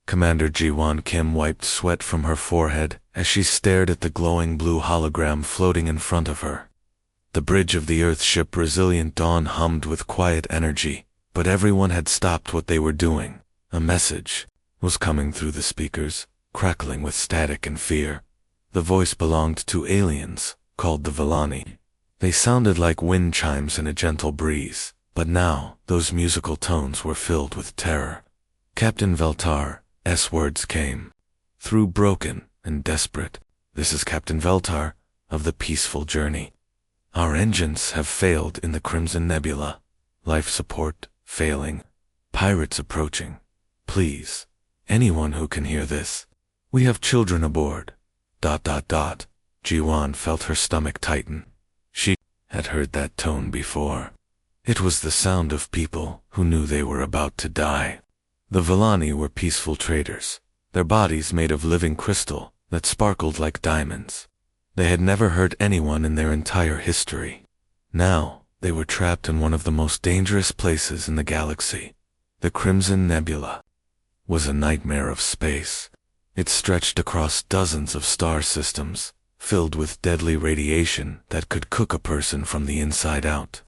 Commander Ji-won Kim wiped sweat from her forehead as she stared at the glowing blue hologram floating in front of her. The bridge of the Earthship Resilient Dawn hummed with quiet energy, but everyone had stopped what they were doing. A message was coming through the speakers, crackling with static and fear. The voice belonged to aliens, called the Villani. They sounded like wind chimes in a gentle breeze, but now those musical tones were filled with terror. Captain Veltar's words came through broken and desperate. This is Captain Veltar of the Peaceful Journey. Our engines have failed in the Crimson Nebula. Life support failing. Pirates approaching. Please, anyone who can hear this. We have children aboard. ... Ji-won felt her stomach tighten. She had heard that tone before. It was the sound of people who knew they were about to die. The Villani were peaceful traders, their bodies made of living crystal that sparkled like diamonds. They had never hurt anyone in their entire history. Now, they were trapped in one of the most dangerous places in the galaxy. The Crimson Nebula was a nightmare of space. It stretched across dozens of star systems, filled with deadly radiation that could cook a person from the inside out.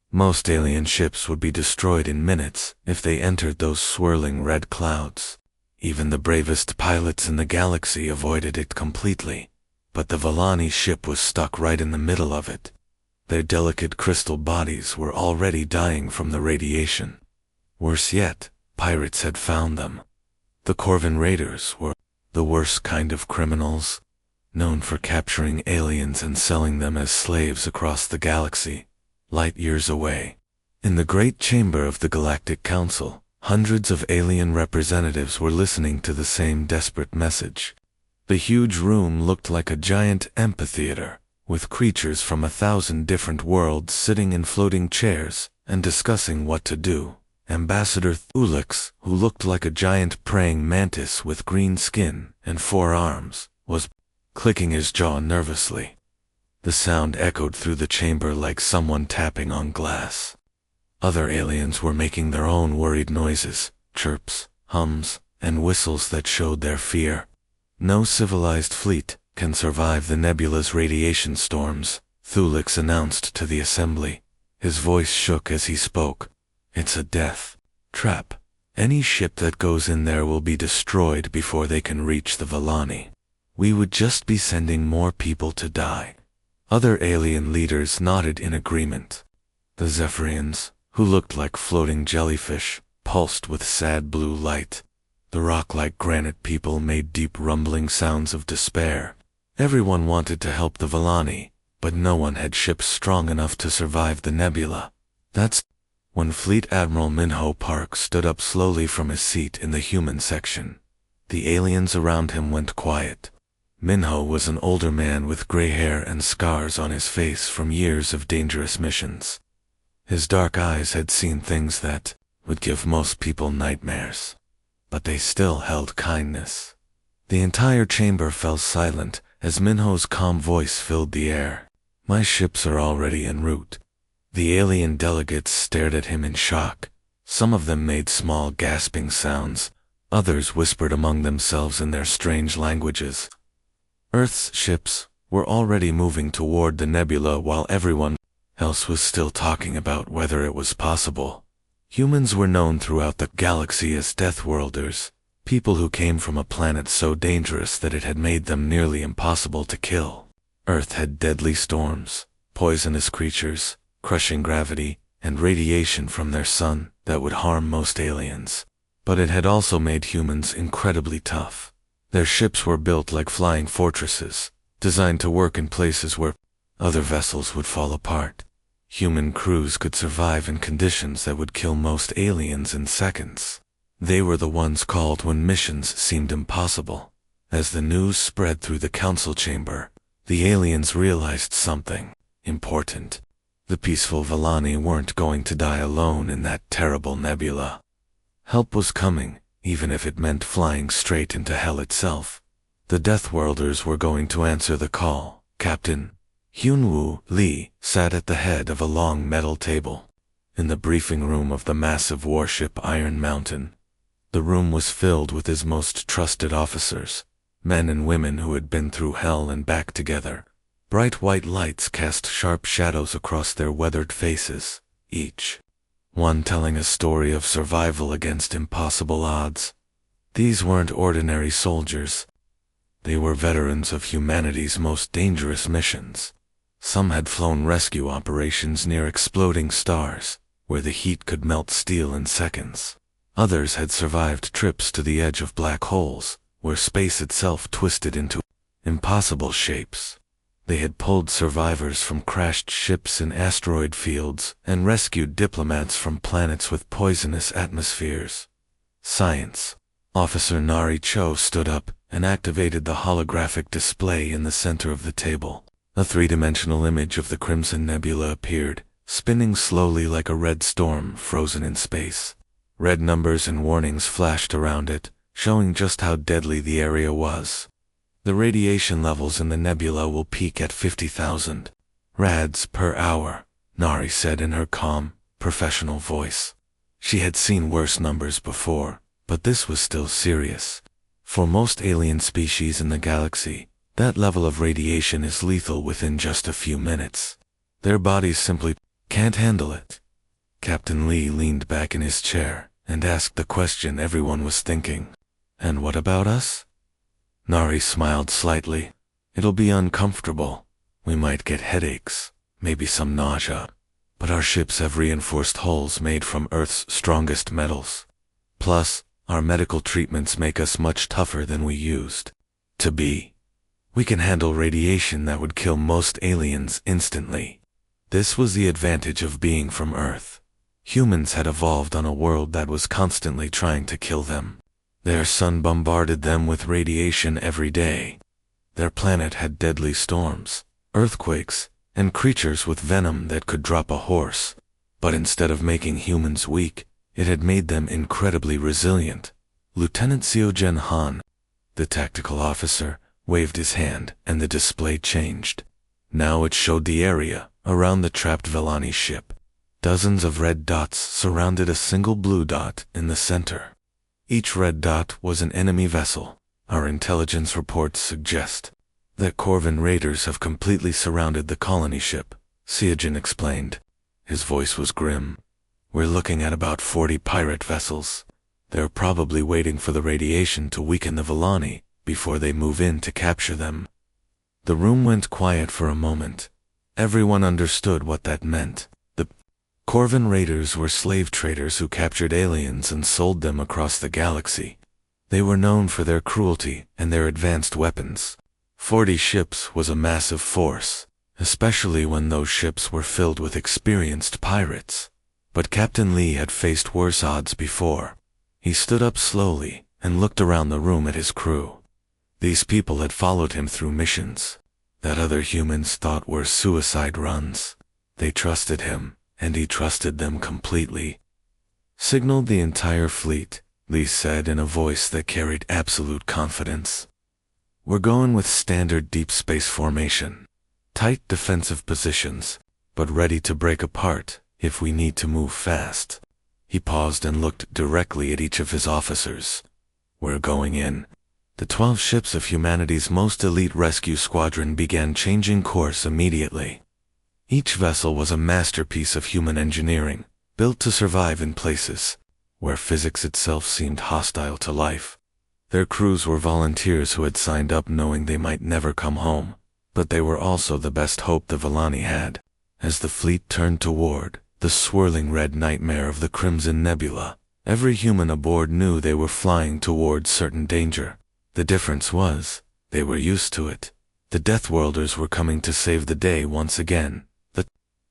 Most alien ships would be destroyed in minutes if they entered those swirling red clouds. Even the bravest pilots in the galaxy avoided it completely, but the Villani ship was stuck right in the middle of it. Their delicate crystal bodies were already dying from the radiation. Worse yet, pirates had found them. The Corvin Raiders were the worst kind of criminals, known for capturing aliens and selling them as slaves across the galaxy, light years away. In the Great Chamber of the Galactic Council, hundreds of alien representatives were listening to the same desperate message. The huge room looked like a giant amphitheater, with creatures from 1,000 different worlds sitting in floating chairs and discussing what to do. Ambassador Thulix, who looked like a giant praying mantis with green skin and 4 arms, was clicking his jaw nervously. The sound echoed through the chamber like someone tapping on glass. Other aliens were making their own worried noises, chirps, hums, and whistles that showed their fear. No civilized fleet can survive the nebula's radiation storms, Thulix announced to the assembly. His voice shook as he spoke. It's a death trap. Any ship that goes in there will be destroyed before they can reach the Villani. We would just be sending more people to die. Other alien leaders nodded in agreement. The Zephyrians, who looked like floating jellyfish, pulsed with sad blue light. The rock-like granite people made deep rumbling sounds of despair. Everyone wanted to help the Villani, but no one had ships strong enough to survive the nebula. That's when Fleet Admiral Minho Park stood up slowly from his seat in the human section. The aliens around him went quiet. Minho was an older man with gray hair and scars on his face from years of dangerous missions. His dark eyes had seen things that would give most people nightmares. But they still held kindness. The entire chamber fell silent as Minho's calm voice filled the air. My ships are already en route. The alien delegates stared at him in shock. Some of them made small gasping sounds. Others whispered among themselves in their strange languages. Earth's ships were already moving toward the nebula while everyone else was still talking about whether it was possible. Humans were known throughout the galaxy as Deathworlders, people who came from a planet so dangerous that it had made them nearly impossible to kill. Earth had deadly storms, poisonous creatures, crushing gravity, and radiation from their sun that would harm most aliens. But it had also made humans incredibly tough. Their ships were built like flying fortresses, designed to work in places where other vessels would fall apart. Human crews could survive in conditions that would kill most aliens in seconds. They were the ones called when missions seemed impossible. As the news spread through the council chamber, the aliens realized something important. The peaceful Villani weren't going to die alone in that terrible nebula. Help was coming, even if it meant flying straight into hell itself. The Deathworlders were going to answer the call. Captain Hyunwoo Lee sat at the head of a long metal table. In the briefing room of the massive warship Iron Mountain, The room was filled with his most trusted officers, men and women who had been through hell and back together. Bright white lights cast sharp shadows across their weathered faces, each one telling a story of survival against impossible odds. These weren't ordinary soldiers. They were veterans of humanity's most dangerous missions. Some had flown rescue operations near exploding stars, where the heat could melt steel in seconds. Others had survived trips to the edge of black holes, where space itself twisted into impossible shapes. They had pulled survivors from crashed ships in asteroid fields and rescued diplomats from planets with poisonous atmospheres. Science. Officer Nari Cho stood up and activated the holographic display in the center of the table. A three-dimensional image of the Crimson Nebula appeared, spinning slowly like a red storm frozen in space. Red numbers and warnings flashed around it, showing just how deadly the area was. The radiation levels in the nebula will peak at 50,000 rads per hour, Nari said in her calm, professional voice. She had seen worse numbers before, but this was still serious. For most alien species in the galaxy, that level of radiation is lethal within just a few minutes. Their bodies simply can't handle it. Captain Lee leaned back in his chair and asked the question everyone was thinking. And what about us? Nari smiled slightly. It'll be uncomfortable. We might get headaches, maybe some nausea. But our ships have reinforced hulls made from Earth's strongest metals. Plus, our medical treatments make us much tougher than we used to be. We can handle radiation that would kill most aliens instantly. This was the advantage of being from Earth. Humans had evolved on a world that was constantly trying to kill them. Their sun bombarded them with radiation every day. Their planet had deadly storms, earthquakes, and creatures with venom that could drop a horse. But instead of making humans weak, it had made them incredibly resilient. Lieutenant Seogen Han, the tactical officer, waved his hand and the display changed. Now it showed the area around the trapped Vellani ship. Dozens of red dots surrounded a single blue dot in the center. Each red dot was an enemy vessel. Our intelligence reports suggest that Corvin raiders have completely surrounded the colony ship, Seogen explained. His voice was grim. We're looking at about 40 pirate vessels. They're probably waiting for the radiation to weaken the Vellani before they move in to capture them. The room went quiet for a moment. Everyone understood what that meant. The Corvin raiders were slave traders who captured aliens and sold them across the galaxy. They were known for their cruelty and their advanced weapons. 40 ships was a massive force, especially when those ships were filled with experienced pirates. But Captain Lee had faced worse odds before. He stood up slowly and looked around the room at his crew. These people had followed him through missions that other humans thought were suicide runs. They trusted him, and he trusted them completely. Signaled the entire fleet, Lee said in a voice that carried absolute confidence. We're going with standard deep space formation. Tight defensive positions, but ready to break apart if we need to move fast. He paused and looked directly at each of his officers. We're going in. The 12 ships of humanity's most elite rescue squadron began changing course immediately. Each vessel was a masterpiece of human engineering, built to survive in places where physics itself seemed hostile to life. Their crews were volunteers who had signed up knowing they might never come home, but they were also the best hope the Vellani had. As the fleet turned toward the swirling red nightmare of the Crimson Nebula, every human aboard knew they were flying toward certain danger. The difference was, they were used to it. The Deathworlders were coming to save the day once again. The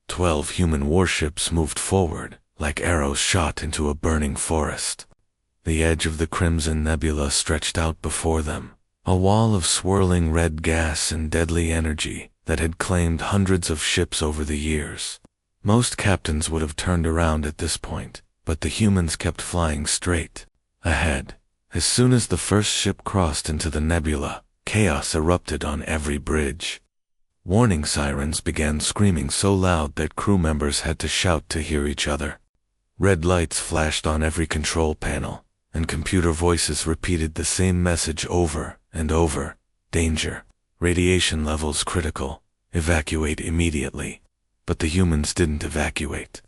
12 human warships moved forward, like arrows shot into a burning forest. The edge of the Crimson Nebula stretched out before them, a wall of swirling red gas and deadly energy that had claimed hundreds of ships over the years. Most captains would have turned around at this point, but the humans kept flying straight ahead. As soon as the first ship crossed into the nebula, chaos erupted on every bridge. Warning sirens began screaming so loud that crew members had to shout to hear each other. Red lights flashed on every control panel, and computer voices repeated the same message over and over. Danger. Radiation levels critical. Evacuate immediately. But the humans didn't evacuate.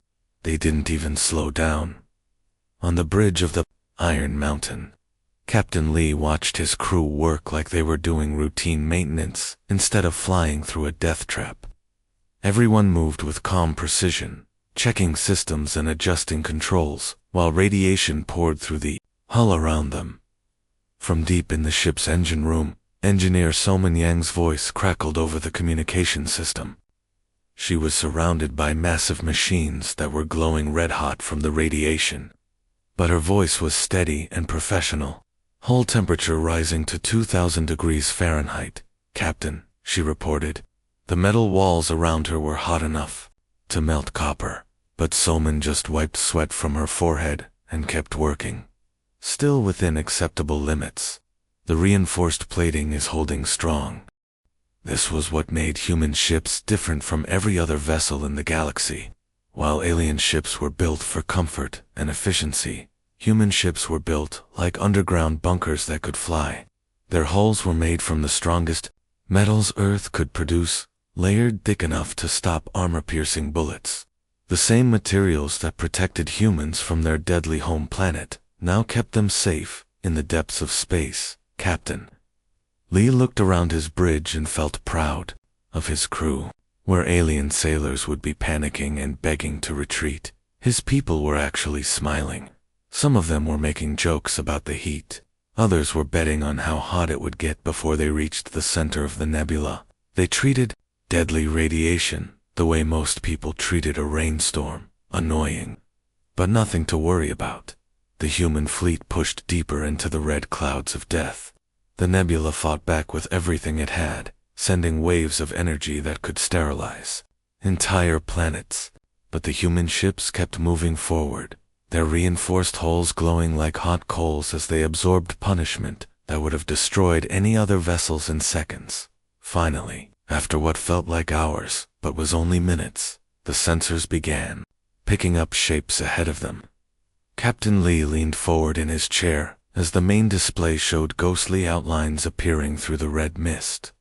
They didn't even slow down. On the bridge of the Iron Mountain, Captain Lee watched his crew work like they were doing routine maintenance instead of flying through a death trap. Everyone moved with calm precision, checking systems and adjusting controls, while radiation poured through the hull around them. From deep in the ship's engine room, Engineer Soman Yang's voice crackled over the communication system. She was surrounded by massive machines that were glowing red-hot from the radiation. But her voice was steady and professional. Hull temperature rising to 2,000 degrees Fahrenheit. Captain, she reported. The metal walls around her were hot enough to melt copper, but Soman just wiped sweat from her forehead and kept working. Still within acceptable limits. The reinforced plating is holding strong. This was what made human ships different from every other vessel in the galaxy. While alien ships were built for comfort and efficiency, human ships were built like underground bunkers that could fly. Their hulls were made from the strongest metals Earth could produce, layered thick enough to stop armor-piercing bullets. The same materials that protected humans from their deadly home planet now kept them safe in the depths of space. Captain Lee looked around his bridge and felt proud of his crew. Where alien sailors would be panicking and begging to retreat, his people were actually smiling. Some of them were making jokes about the heat. Others were betting on how hot it would get before they reached the center of the nebula. They treated deadly radiation the way most people treated a rainstorm, annoying, but nothing to worry about. The human fleet pushed deeper into the red clouds of death. The nebula fought back with everything it had, sending waves of energy that could sterilize entire planets. But the human ships kept moving forward, their reinforced hulls glowing like hot coals as they absorbed punishment that would have destroyed any other vessels in seconds. Finally, after what felt like hours, but was only minutes, the sensors began picking up shapes ahead of them. Captain Lee leaned forward in his chair as the main display showed ghostly outlines appearing through the red mist.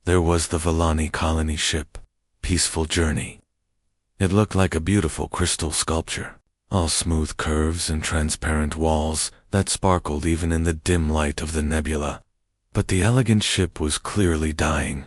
There was the Villani colony ship, Peaceful Journey. It looked like a beautiful crystal sculpture, all smooth curves and transparent walls that sparkled even in the dim light of the nebula. But the elegant ship was clearly dying.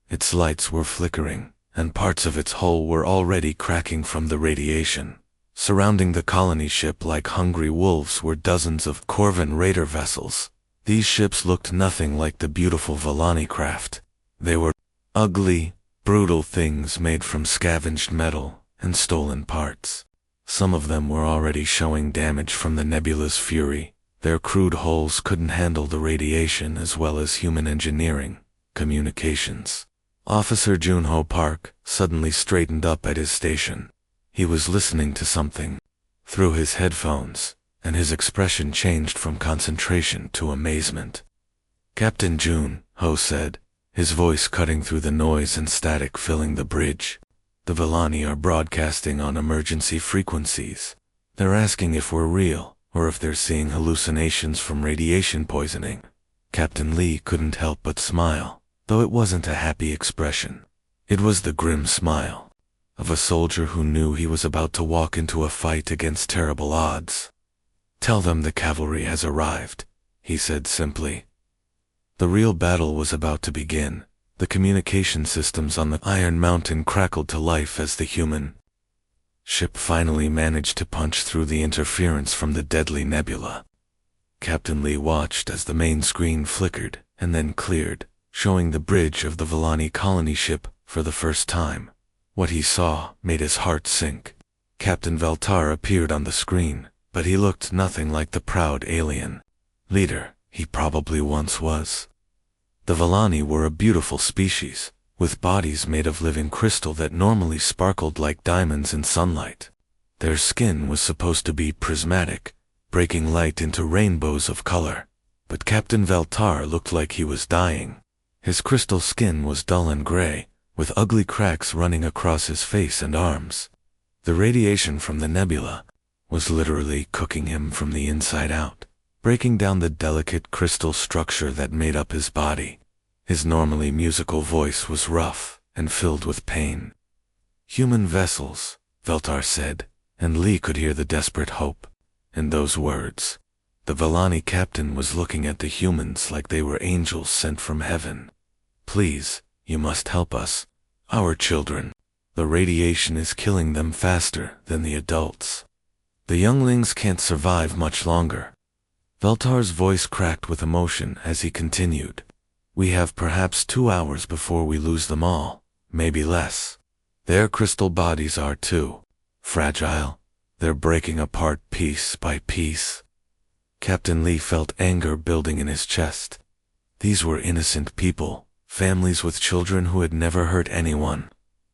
Its lights were flickering, and parts of its hull were already cracking from the radiation. Surrounding the colony ship like hungry wolves were dozens of Corvan raider vessels. These ships looked nothing like the beautiful Villani craft. They were ugly, brutal things made from scavenged metal and stolen parts. Some of them were already showing damage from the nebula's fury. Their crude hulls couldn't handle the radiation as well as human engineering, communications. Officer Junho Park suddenly straightened up at his station. He was listening to something through his headphones, and his expression changed from concentration to amazement. Captain Junho said, his voice cutting through the noise and static filling the bridge. The Villani are broadcasting on emergency frequencies. They're asking if we're real, or if they're seeing hallucinations from radiation poisoning. Captain Lee couldn't help but smile, though it wasn't a happy expression. It was the grim smile of a soldier who knew he was about to walk into a fight against terrible odds. "Tell them the cavalry has arrived," he said simply. The real battle was about to begin. The communication systems on the Iron Mountain crackled to life as the human ship finally managed to punch through the interference from the deadly nebula. Captain Lee watched as the main screen flickered and then cleared, showing the bridge of the Villani colony ship for the first time. What he saw made his heart sink. Captain Veltar appeared on the screen, but he looked nothing like the proud alien leader he probably once was. The Villani were a beautiful species, with bodies made of living crystal that normally sparkled like diamonds in sunlight. Their skin was supposed to be prismatic, breaking light into rainbows of color. But Captain Veltar looked like he was dying. His crystal skin was dull and gray, with ugly cracks running across his face and arms. The radiation from the nebula was literally cooking him from the inside out. breaking down the delicate crystal structure that made up his body. His normally musical voice was rough and filled with pain. "Human vessels," Veltar said, and Lee could hear the desperate hope in those words. The Vellani captain was looking at the humans like they were angels sent from heaven. "Please, you must help us. Our children. The radiation is killing them faster than the adults. The younglings can't survive much longer." Veltar's voice cracked with emotion as he continued. "We have perhaps 2 hours before we lose them all, maybe less. Their crystal bodies are too fragile. They're breaking apart piece by piece." Captain Lee felt anger building in his chest. These were innocent people, families with children who had never hurt anyone.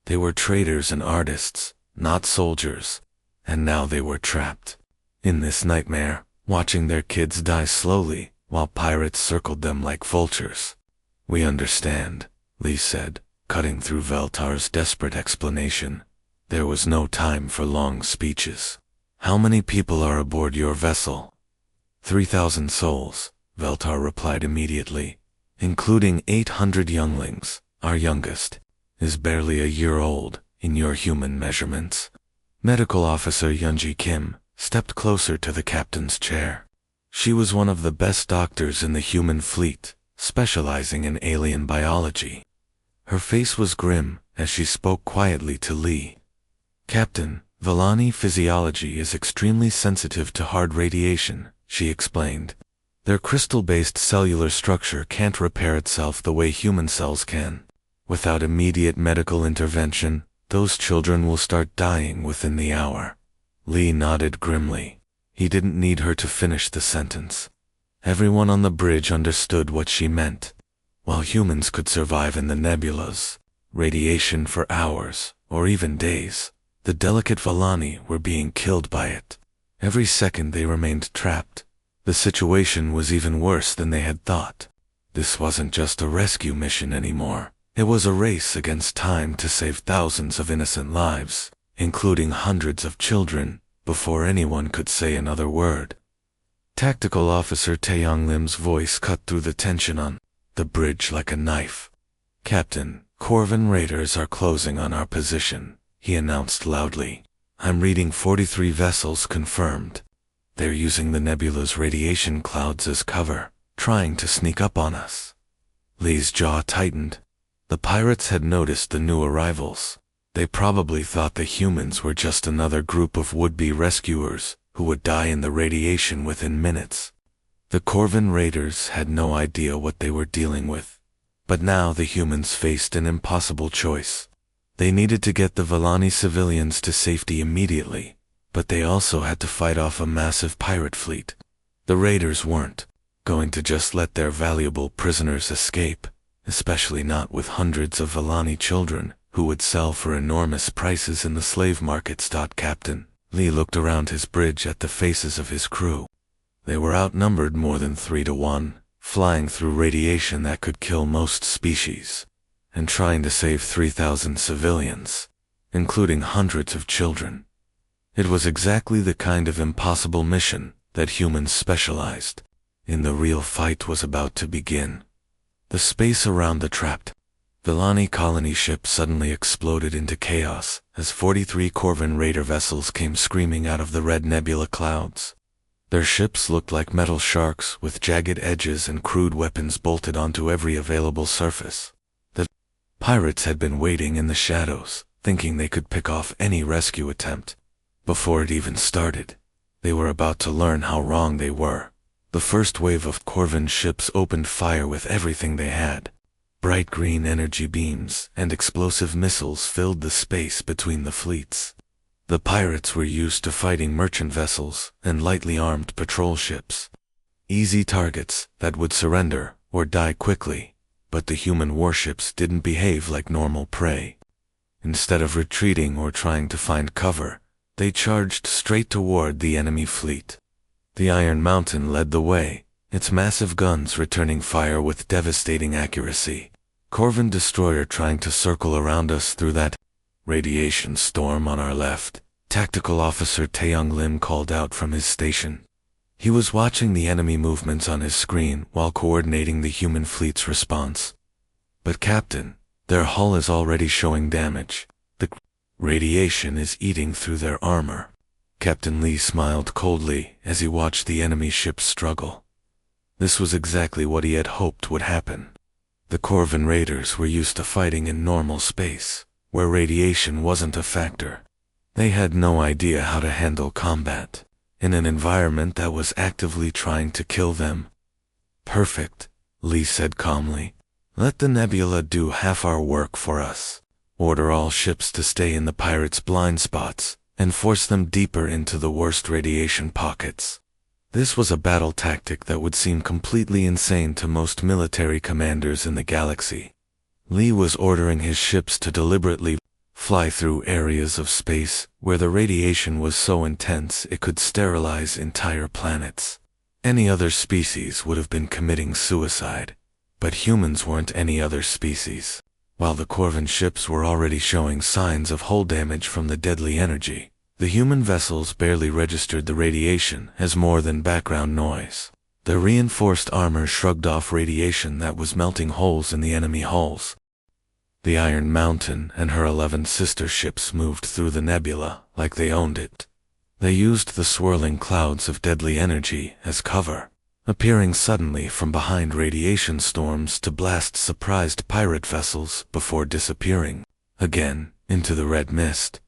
They were traders and artists, not soldiers, and now they were trapped in this nightmare, watching their kids die slowly while pirates circled them like vultures. "We understand," Lee said, cutting through Veltar's desperate explanation. There was no time for long speeches. "How many people are aboard your vessel?" 3,000 souls, Veltar replied immediately, "including 800 younglings. Our youngest is barely a year old in your human measurements." Medical Officer Yunji Kim stepped closer to the captain's chair. She was one of the best doctors in the human fleet, specializing in alien biology. Her face was grim as she spoke quietly to Lee. "Captain, Vellani physiology is extremely sensitive to hard radiation," she explained. "Their crystal-based cellular structure can't repair itself the way human cells can. Without immediate medical intervention, those children will start dying within the hour." Lee nodded grimly. He didn't need her to finish the sentence. Everyone on the bridge understood what she meant. While humans could survive in the nebulas, radiation for hours, or even days, the delicate Vellani were being killed by it. Every second they remained trapped. The situation was even worse than they had thought. This wasn't just a rescue mission anymore. It was a race against time to save thousands of innocent lives, including hundreds of children, before anyone could say another word. Tactical Officer Taeyong Lim's voice cut through the tension on the bridge like a knife. "Captain, Corvin raiders are closing on our position," he announced loudly. "I'm reading 43 vessels confirmed. They're using the nebula's radiation clouds as cover, trying to sneak up on us." Lee's jaw tightened. The pirates had noticed the new arrivals. They probably thought the humans were just another group of would-be rescuers who would die in the radiation within minutes. The Corvin raiders had no idea what they were dealing with. But now the humans faced an impossible choice. They needed to get the Vellani civilians to safety immediately, but they also had to fight off a massive pirate fleet. The raiders weren't going to just let their valuable prisoners escape, especially not with hundreds of Vellani children who would sell for enormous prices in the slave markets. Captain Lee looked around his bridge at the faces of his crew. They were outnumbered more than 3 to 1, flying through radiation that could kill most species, and trying to save 3,000 civilians, including hundreds of children. It was exactly the kind of impossible mission that humans specialized in. The real fight was about to begin. The space around the trapped Vellani colony ship suddenly exploded into chaos as 43 Corvin raider vessels came screaming out of the red nebula clouds. Their ships looked like metal sharks with jagged edges and crude weapons bolted onto every available surface. The pirates had been waiting in the shadows, thinking they could pick off any rescue attempt. Before it even started, they were about to learn how wrong they were. The first wave of Corvin ships opened fire with everything they had. Bright green energy beams and explosive missiles filled the space between the fleets. The pirates were used to fighting merchant vessels and lightly armed patrol ships. Easy targets that would surrender or die quickly, but the human warships didn't behave like normal prey. Instead of retreating or trying to find cover, they charged straight toward the enemy fleet. The Iron Mountain led the way, its massive guns returning fire with devastating accuracy. Corvin destroyer trying to circle around us through that radiation storm on our left, Tactical Officer Taeyong Lim called out from his station. He was watching the enemy movements on his screen while coordinating the human fleet's response. But Captain, their hull is already showing damage. The radiation is eating through their armor. Captain Lee smiled coldly as he watched the enemy ships struggle. This was exactly what he had hoped would happen. The Corvan raiders were used to fighting in normal space, where radiation wasn't a factor. They had no idea how to handle combat in an environment that was actively trying to kill them. Perfect, Lee said calmly. Let the nebula do half our work for us. Order all ships to stay in the pirates' blind spots and force them deeper into the worst radiation pockets. This was a battle tactic that would seem completely insane to most military commanders in the galaxy. Lee was ordering his ships to deliberately fly through areas of space where the radiation was so intense it could sterilize entire planets. Any other species would have been committing suicide, but humans weren't any other species. While the Corvan ships were already showing signs of hull damage from the deadly energy, the human vessels barely registered the radiation as more than background noise. Their reinforced armor shrugged off radiation that was melting holes in the enemy hulls. The Iron Mountain and her 11 sister ships moved through the nebula like they owned it. They used the swirling clouds of deadly energy as cover, appearing suddenly from behind radiation storms to blast surprised pirate vessels before disappearing again into the red mist.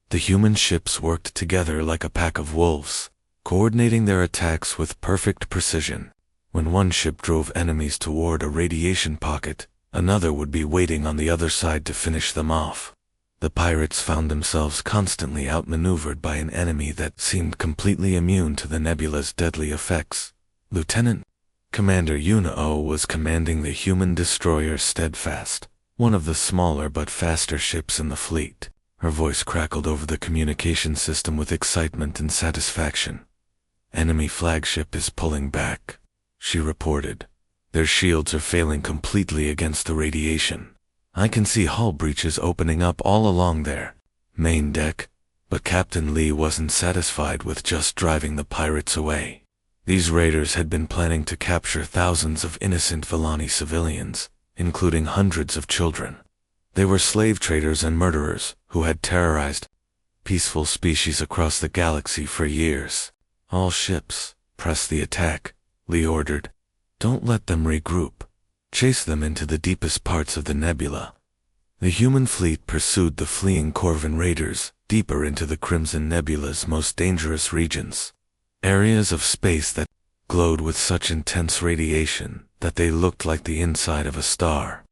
The human ships worked together like a pack of wolves, coordinating their attacks with perfect precision. When one ship drove enemies toward a radiation pocket, another would be waiting on the other side to finish them off. The pirates found themselves constantly outmaneuvered by an enemy that seemed completely immune to the nebula's deadly effects. Lieutenant Commander Yuna-O was commanding the human destroyer Steadfast, one of the smaller but faster ships in the fleet. Her voice crackled over the communication system with excitement and satisfaction. Enemy flagship is pulling back, she reported. Their shields are failing completely against the radiation. I can see hull breaches opening up all along their main deck, but Captain Lee wasn't satisfied with just driving the pirates away. These raiders had been planning to capture thousands of innocent Villani civilians, including hundreds of children. They were slave traders and murderers who had terrorized peaceful species across the galaxy for years. All ships, press the attack, Lee ordered. Don't let them regroup. Chase them into the deepest parts of the nebula. The human fleet pursued the fleeing Corvan raiders deeper into the Crimson Nebula's most dangerous regions. Areas of space that glowed with such intense radiation that they looked like the inside of a star.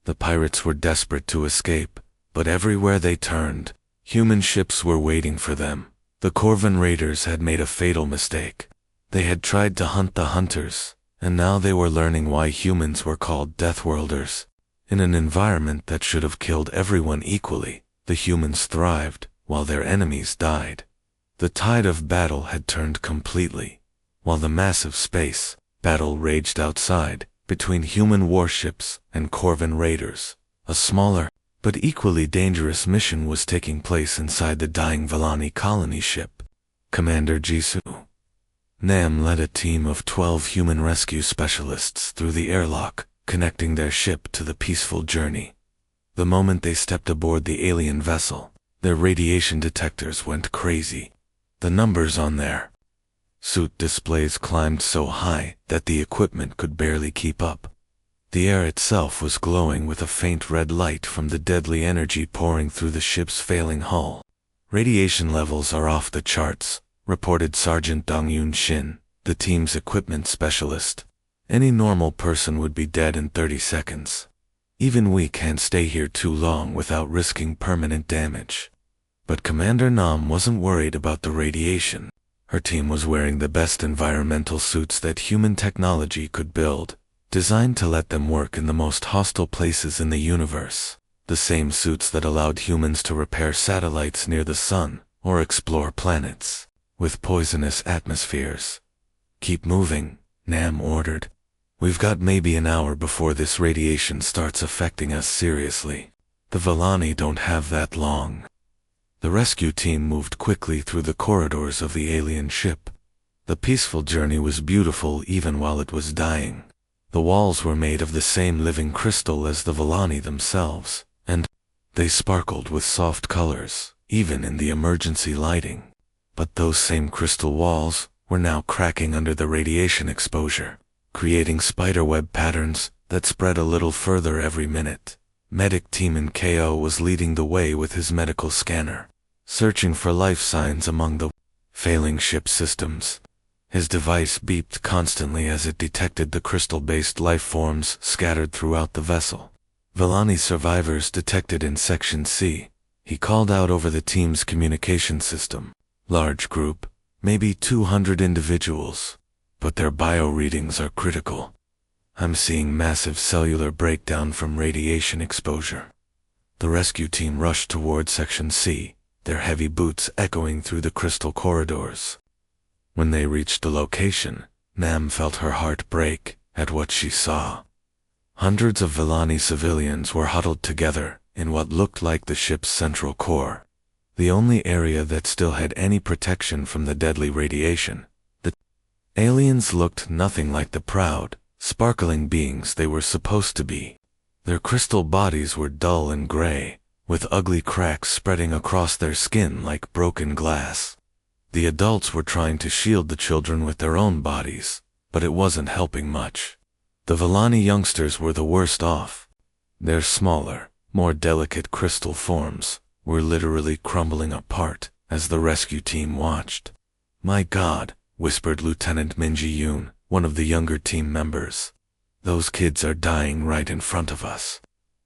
The pirates were desperate to escape, but everywhere they turned, human ships were waiting for them. The Corvan raiders had made a fatal mistake. They had tried to hunt the hunters, and now they were learning why humans were called Deathworlders. In an environment that should have killed everyone equally, the humans thrived, while their enemies died. The tide of battle had turned completely. While the massive space battle raged outside, between human warships and Corvan raiders, a smaller, but equally dangerous mission was taking place inside the dying Villani colony ship. Commander Jisoo Nam led a team of 12 human rescue specialists through the airlock, connecting their ship to the peaceful journey. The moment they stepped aboard the alien vessel, their radiation detectors went crazy. The numbers on their suit displays climbed so high that the equipment could barely keep up. The air itself was glowing with a faint red light from the deadly energy pouring through the ship's failing hull. Radiation levels are off the charts, reported Sergeant Dongyun Shin, the team's equipment specialist. Any normal person would be dead in 30 seconds. Even we can't stay here too long without risking permanent damage. But Commander Nam wasn't worried about the radiation. Her team was wearing the best environmental suits that human technology could build, designed to let them work in the most hostile places in the universe. The same suits that allowed humans to repair satellites near the sun or explore planets with poisonous atmospheres. Keep moving, Nam ordered. We've got maybe an hour before this radiation starts affecting us seriously. The Villani don't have that long. The rescue team moved quickly through the corridors of the alien ship. The peaceful journey was beautiful even while it was dying. The walls were made of the same living crystal as the Villani themselves, and they sparkled with soft colors, even in the emergency lighting. But those same crystal walls were now cracking under the radiation exposure, creating spiderweb patterns that spread a little further every minute. Medic team in KO was leading the way with his medical scanner, searching for life signs among the failing ship systems. His device beeped constantly as it detected the crystal-based life forms scattered throughout the vessel. Villani survivors detected in Section C. He called out over the team's communication system. Large group, maybe 200 individuals, but their bio readings are critical. I'm seeing massive cellular breakdown from radiation exposure. The rescue team rushed toward Section C, their heavy boots echoing through the crystal corridors. When they reached the location, Nam felt her heart break at what she saw. Hundreds of Villani civilians were huddled together in what looked like the ship's central core, the only area that still had any protection from the deadly radiation. The aliens looked nothing like the proud, sparkling beings they were supposed to be. Their crystal bodies were dull and gray, with ugly cracks spreading across their skin like broken glass. The adults were trying to shield the children with their own bodies, but it wasn't helping much. The Villani youngsters were the worst off. Their smaller, more delicate crystal forms were literally crumbling apart as the rescue team watched. "My God," whispered Lieutenant Min Ji-yoon, one of the younger team members. "Those kids are dying right in front of us."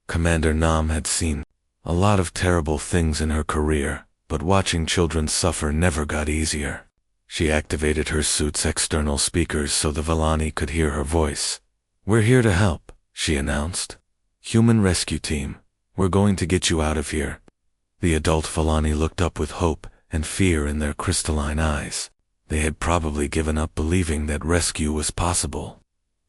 Commander Nam had seen a lot of terrible things in her career, but watching children suffer never got easier. She activated her suit's external speakers so the Villani could hear her voice. "We're here to help," she announced. "Human rescue team, we're going to get you out of here." The adult Villani looked up with hope and fear in their crystalline eyes. They had probably given up believing that rescue was possible.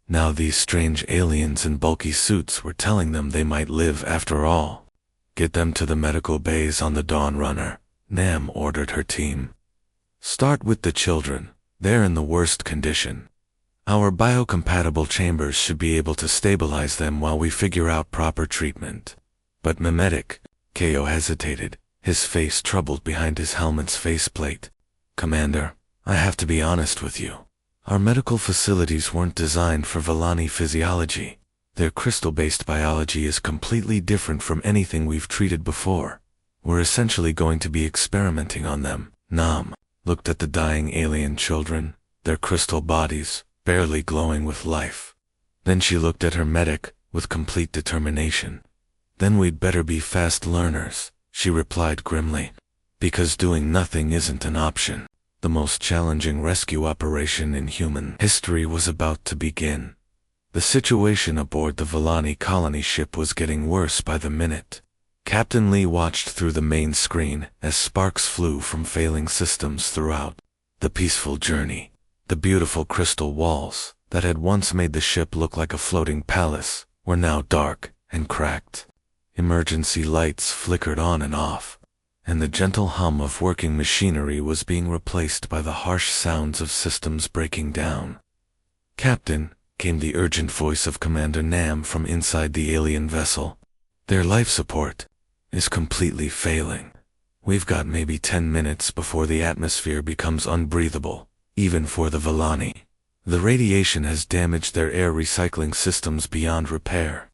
Now these strange aliens in bulky suits were telling them they might live after all. "Get them to the medical bays on the Dawn Runner," Nam ordered her team. "Start with the children. They're in the worst condition. Our biocompatible chambers should be able to stabilize them while we figure out proper treatment." "But Memetic," Ko hesitated, his face troubled behind his helmet's faceplate. "Commander, I have to be honest with you. Our medical facilities weren't designed for Villani physiology. Their crystal-based biology is completely different from anything we've treated before. We're essentially going to be experimenting on them." Nam looked at the dying alien children, their crystal bodies barely glowing with life. Then she looked at her medic with complete determination. "Then we'd better be fast learners," she replied grimly, "because doing nothing isn't an option." The most challenging rescue operation in human history was about to begin. The situation aboard the Villani colony ship was getting worse by the minute. Captain Lee watched through the main screen as sparks flew from failing systems throughout. The peaceful journey, the beautiful crystal walls that had once made the ship look like a floating palace, were now dark and cracked. Emergency lights flickered on and off, and the gentle hum of working machinery was being replaced by the harsh sounds of systems breaking down. "Captain," came the urgent voice of Commander Nam from inside the alien vessel. "Their life support is completely failing. We've got maybe 10 minutes before the atmosphere becomes unbreathable, even for the Villani. The radiation has damaged their air recycling systems beyond repair."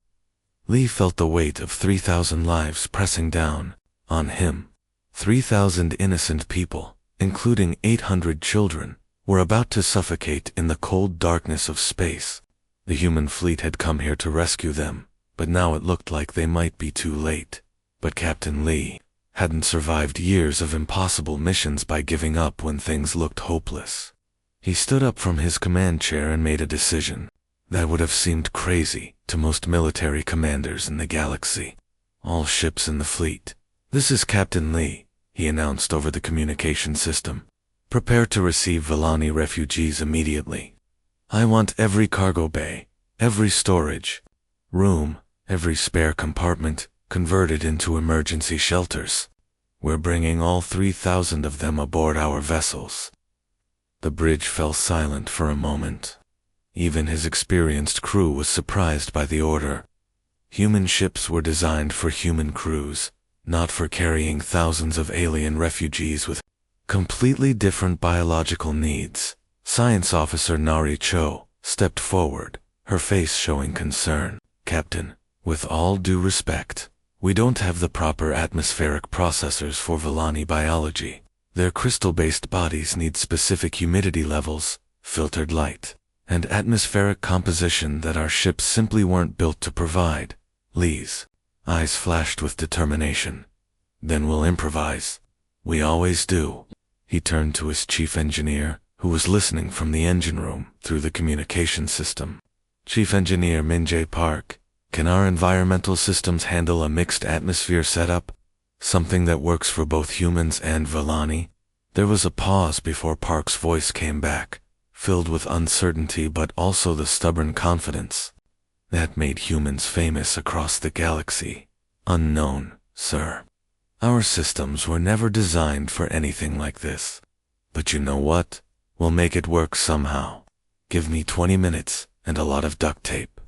Lee felt the weight of 3,000 lives pressing down on him. 3,000 innocent people, including 800 children, were about to suffocate in the cold darkness of space. The human fleet had come here to rescue them, but now it looked like they might be too late. But Captain Lee hadn't survived years of impossible missions by giving up when things looked hopeless. He stood up from his command chair and made a decision that would have seemed crazy to most military commanders in the galaxy. "All ships in the fleet, this is Captain Lee," he announced over the communication system. "Prepare to receive Villani refugees immediately. I want every cargo bay, every storage room, every spare compartment converted into emergency shelters. We're bringing all 3,000 of them aboard our vessels." The bridge fell silent for a moment. Even his experienced crew was surprised by the order. Human ships were designed for human crews, not for carrying thousands of alien refugees with completely different biological needs. Science Officer Nari Cho stepped forward, her face showing concern. "Captain, with all due respect, we don't have the proper atmospheric processors for Villani biology. Their crystal-based bodies need specific humidity levels, filtered light, and atmospheric composition that our ships simply weren't built to provide." Lee's eyes flashed with determination. "Then we'll improvise. We always do." He turned to his chief engineer, who was listening from the engine room through the communication system. "Chief Engineer Min-jae Park, can our environmental systems handle a mixed atmosphere setup? Something that works for both humans and Villani?" There was a pause before Park's voice came back, filled with uncertainty but also the stubborn confidence that made humans famous across the galaxy. "Unknown, sir. Our systems were never designed for anything like this. But you know what? We'll make it work somehow. Give me 20 minutes and a lot of duct tape."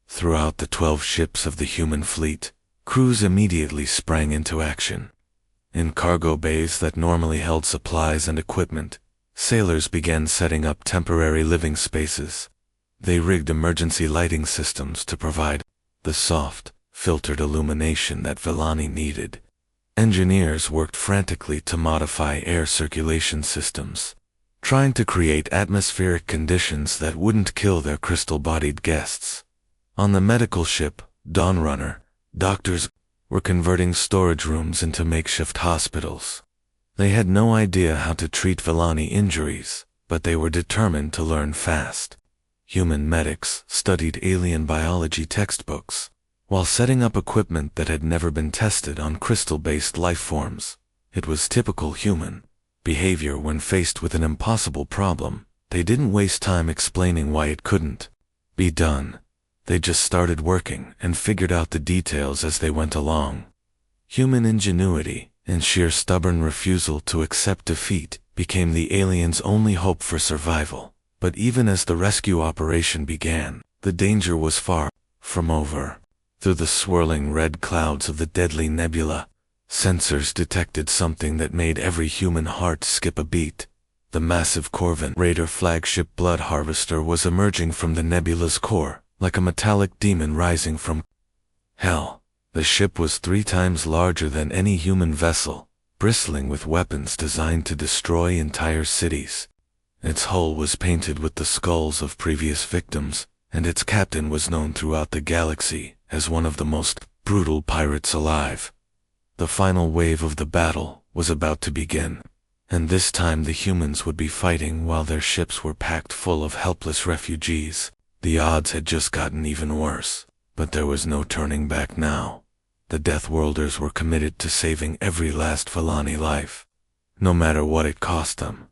Throughout the 12 ships of the human fleet, crews immediately sprang into action. In cargo bays that normally held supplies and equipment, sailors began setting up temporary living spaces. They rigged emergency lighting systems to provide the soft, filtered illumination that Villani needed. Engineers worked frantically to modify air circulation systems, trying to create atmospheric conditions that wouldn't kill their crystal-bodied guests. On the medical ship, Dawnrunner, doctors were converting storage rooms into makeshift hospitals. They had no idea how to treat Villani injuries, but they were determined to learn fast. Human medics studied alien biology textbooks, while setting up equipment that had never been tested on crystal-based life forms. It was typical human behavior when faced with an impossible problem. They didn't waste time explaining why it couldn't be done. They just started working and figured out the details as they went along. Human ingenuity and sheer stubborn refusal to accept defeat became the aliens' only hope for survival. But even as the rescue operation began, the danger was far from over. Through the swirling red clouds of the deadly nebula, sensors detected something that made every human heart skip a beat. The massive Corvin Raider flagship blood harvester was emerging from the nebula's core, like a metallic demon rising from hell. The ship was 3 times larger than any human vessel, bristling with weapons designed to destroy entire cities. Its hull was painted with the skulls of previous victims, and its captain was known throughout the galaxy as one of the most brutal pirates alive. The final wave of the battle was about to begin, and this time the humans would be fighting while their ships were packed full of helpless refugees. The odds had just gotten even worse, but there was no turning back now. The Deathworlders were committed to saving every last Villani life, no matter what it cost them.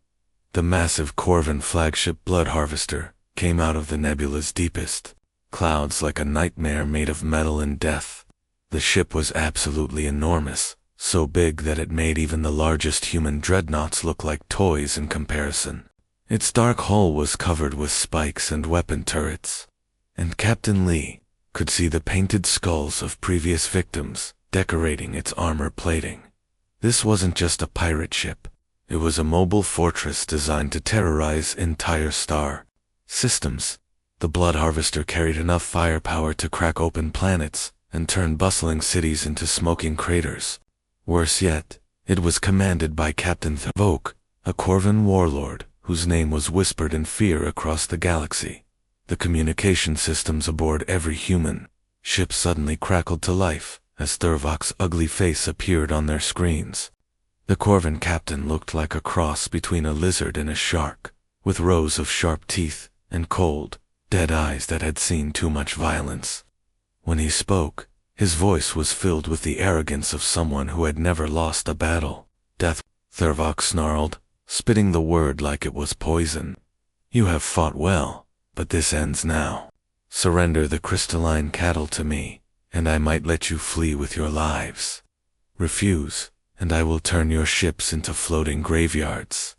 The massive Corvin flagship blood harvester came out of the nebula's deepest clouds like a nightmare made of metal and death. The ship was absolutely enormous, so big that it made even the largest human dreadnoughts look like toys in comparison. Its dark hull was covered with spikes and weapon turrets, and Captain Lee could see the painted skulls of previous victims decorating its armor plating. This wasn't just a pirate ship. It was a mobile fortress designed to terrorize entire star systems. The blood harvester carried enough firepower to crack open planets and turn bustling cities into smoking craters. Worse yet, it was commanded by Captain Thavok, a Corvin warlord whose name was whispered in fear across the galaxy. The communication systems aboard every human ship suddenly crackled to life as Thavok's ugly face appeared on their screens. The Corvin captain looked like a cross between a lizard and a shark, with rows of sharp teeth and cold, dead eyes that had seen too much violence. When he spoke, his voice was filled with the arrogance of someone who had never lost a battle. "Death," Thavok snarled, spitting the word like it was poison. "You have fought well, but this ends now. Surrender the crystalline cattle to me, and I might let you flee with your lives. Refuse, and I will turn your ships into floating graveyards."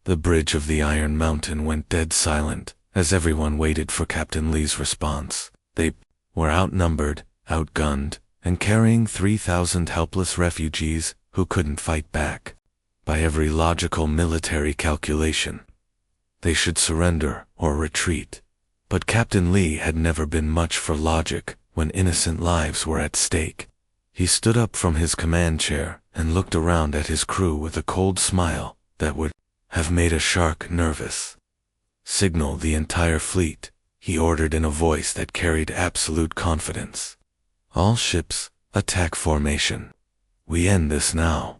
The bridge of the Iron Mountain went dead silent as everyone waited for Captain Lee's response. They were outnumbered, outgunned, and carrying 3,000 helpless refugees who couldn't fight back. By every logical military calculation, they should surrender or retreat. But Captain Lee had never been much for logic when innocent lives were at stake. He stood up from his command chair and looked around at his crew with a cold smile that would have made a shark nervous. "Signal the entire fleet," he ordered in a voice that carried absolute confidence. "All ships, attack formation. We end this now."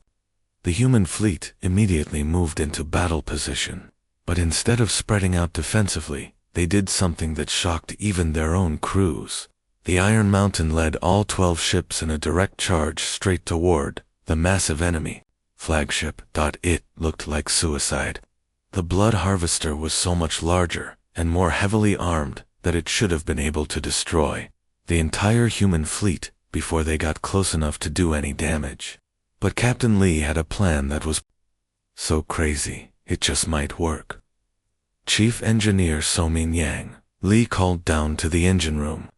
The human fleet immediately moved into battle position, but instead of spreading out defensively, they did something that shocked even their own crews. The Iron Mountain led all 12 ships in a direct charge straight toward the massive enemy flagship. It looked like suicide. The Blood Harvester was so much larger and more heavily armed that it should have been able to destroy the entire human fleet before they got close enough to do any damage. But Captain Lee had a plan that was so crazy, it just might work. Chief Engineer So-Min Yang, Lee called down to the engine room.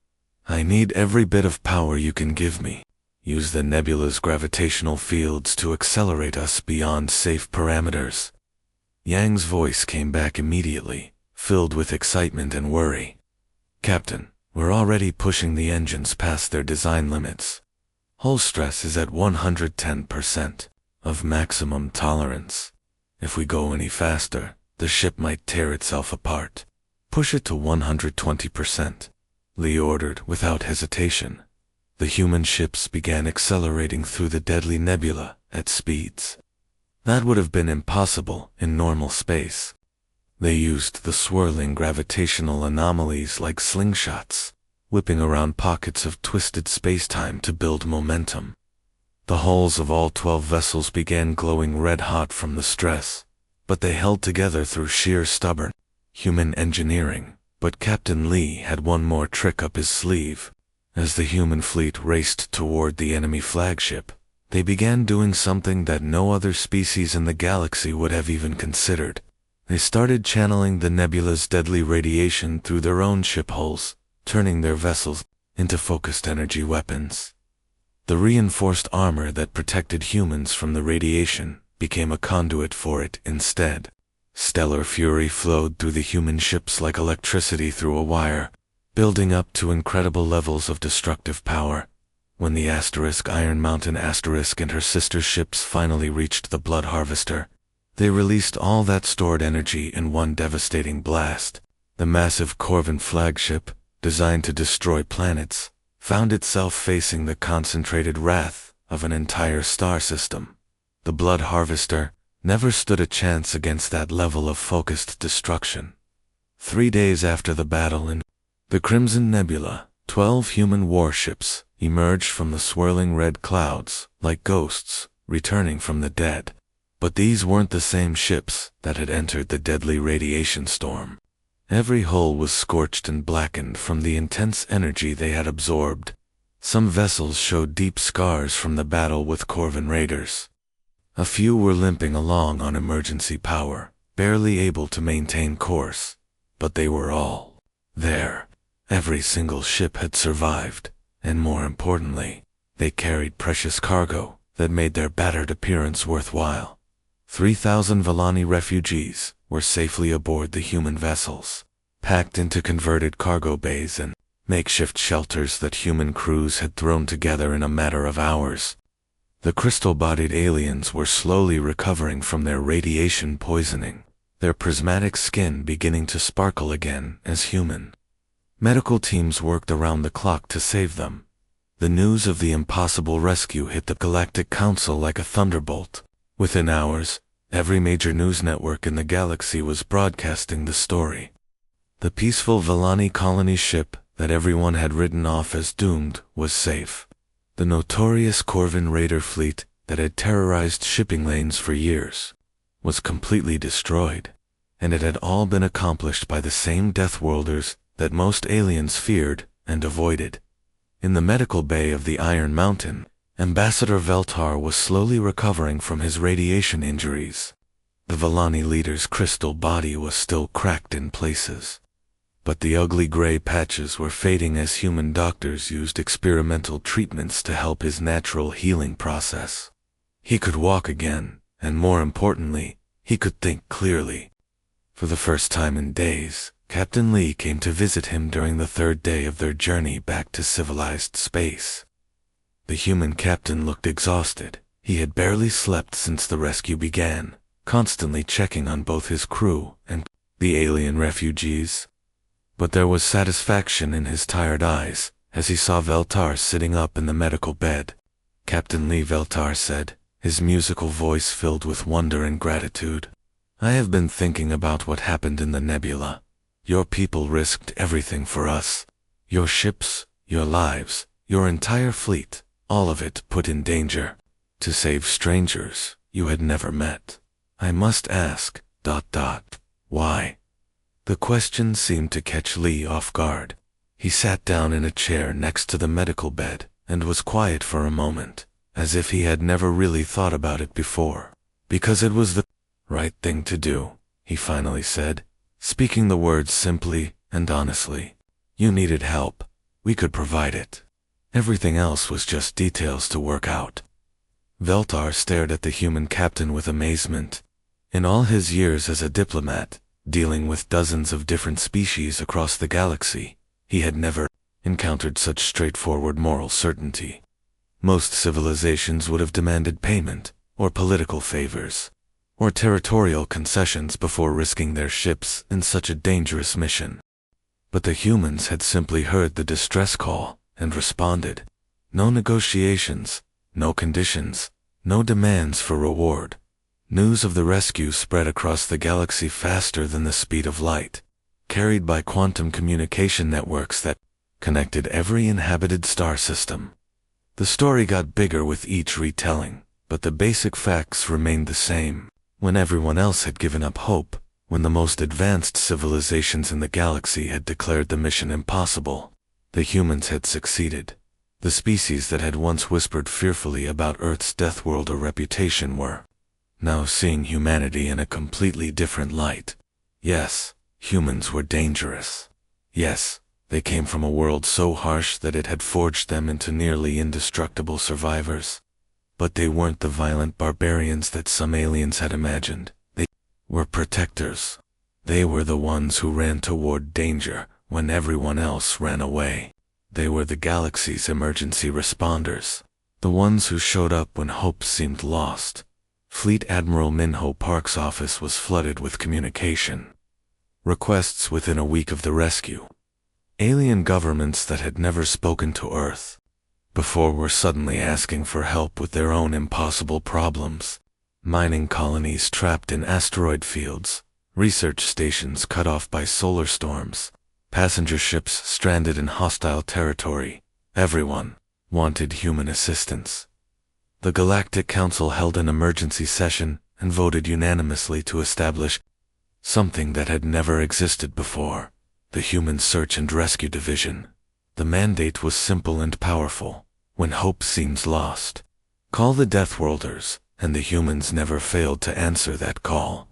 "I need every bit of power you can give me. Use the nebula's gravitational fields to accelerate us beyond safe parameters." Yang's voice came back immediately, filled with excitement and worry. "Captain, we're already pushing the engines past their design limits. Hull stress is at 110% of maximum tolerance. If we go any faster, the ship might tear itself apart. Push it to 120%, Lee ordered without hesitation. The human ships began accelerating through the deadly nebula at speeds that would have been impossible in normal space. They used the swirling gravitational anomalies like slingshots, whipping around pockets of twisted spacetime to build momentum. The hulls of all 12 vessels began glowing red-hot from the stress, but they held together through sheer stubborn human engineering. But Captain Lee had one more trick up his sleeve. As the human fleet raced toward the enemy flagship, they began doing something that no other species in the galaxy would have even considered. They started channeling the nebula's deadly radiation through their own ship hulls, turning their vessels into focused energy weapons. The reinforced armor that protected humans from the radiation became a conduit for it instead. Stellar fury flowed through the human ships like electricity through a wire, building up to incredible levels of destructive power. When the Iron Mountain and her sister ships finally reached the Blood Harvester, they released all that stored energy in one devastating blast. The massive Corvin flagship, designed to destroy planets, found itself facing the concentrated wrath of an entire star system. The Blood Harvester never stood a chance against that level of focused destruction. 3 days after the battle in the Crimson Nebula, 12 human warships emerged from the swirling red clouds like ghosts returning from the dead. But these weren't the same ships that had entered the deadly radiation storm. Every hull was scorched and blackened from the intense energy they had absorbed. Some vessels showed deep scars from the battle with Corvin raiders. A few were limping along on emergency power, barely able to maintain course. But they were all there. Every single ship had survived, and more importantly, they carried precious cargo that made their battered appearance worthwhile. 3,000 Volani refugees were safely aboard the human vessels, packed into converted cargo bays and makeshift shelters that human crews had thrown together in a matter of hours. The crystal-bodied aliens were slowly recovering from their radiation poisoning, their prismatic skin beginning to sparkle again as human. Medical teams worked around the clock to save them. The news of the impossible rescue hit the Galactic Council like a thunderbolt. Within hours, every major news network in the galaxy was broadcasting the story. The peaceful Volani colony ship that everyone had written off as doomed was safe. The notorious Corvin raider fleet that had terrorized shipping lanes for years was completely destroyed, and it had all been accomplished by the same Deathworlders that most aliens feared and avoided. In the medical bay of the Iron Mountain, Ambassador Veltar was slowly recovering from his radiation injuries. The Villani leader's crystal body was still cracked in places, but the ugly gray patches were fading as human doctors used experimental treatments to help his natural healing process. He could walk again, and more importantly, he could think clearly. For the first time in days, Captain Lee came to visit him during the third day of their journey back to civilized space. The human captain looked exhausted. He had barely slept since the rescue began, constantly checking on both his crew and the alien refugees. But there was satisfaction in his tired eyes as he saw Veltar sitting up in the medical bed. "Captain Lee," Veltar said, his musical voice filled with wonder and gratitude. "I have been thinking about what happened in the nebula. Your people risked everything for us. Your ships, your lives, your entire fleet, all of it put in danger, to save strangers you had never met. I must ask, why?" The question seemed to catch Lee off guard. He sat down in a chair next to the medical bed and was quiet for a moment, as if he had never really thought about it before. "Because it was the right thing to do," he finally said, speaking the words simply and honestly. "You needed help. We could provide it. Everything else was just details to work out." Veltar stared at the human captain with amazement. In all his years as a diplomat, dealing with dozens of different species across the galaxy, he had never encountered such straightforward moral certainty. Most civilizations would have demanded payment, or political favors, or territorial concessions before risking their ships in such a dangerous mission. But the humans had simply heard the distress call and responded. No negotiations, no conditions, no demands for reward. News of the rescue spread across the galaxy faster than the speed of light, carried by quantum communication networks that connected every inhabited star system. The story got bigger with each retelling, but the basic facts remained the same. When everyone else had given up hope, when the most advanced civilizations in the galaxy had declared the mission impossible, the humans had succeeded. The species that had once whispered fearfully about Earth's Deathworlder reputation were now seeing humanity in a completely different light. Yes, humans were dangerous. Yes, they came from a world so harsh that it had forged them into nearly indestructible survivors. But they weren't the violent barbarians that some aliens had imagined. They were protectors. They were the ones who ran toward danger when everyone else ran away. They were the galaxy's emergency responders, the ones who showed up when hope seemed lost. Fleet Admiral Minho Park's office was flooded with communication requests within a week of the rescue. Alien governments that had never spoken to Earth before were suddenly asking for help with their own impossible problems. Mining colonies trapped in asteroid fields, research stations cut off by solar storms, passenger ships stranded in hostile territory. Everyone wanted human assistance. The Galactic Council held an emergency session and voted unanimously to establish something that had never existed before: the Human Search and Rescue Division. The mandate was simple and powerful. When hope seems lost, call the Deathworlders, and the humans never failed to answer that call.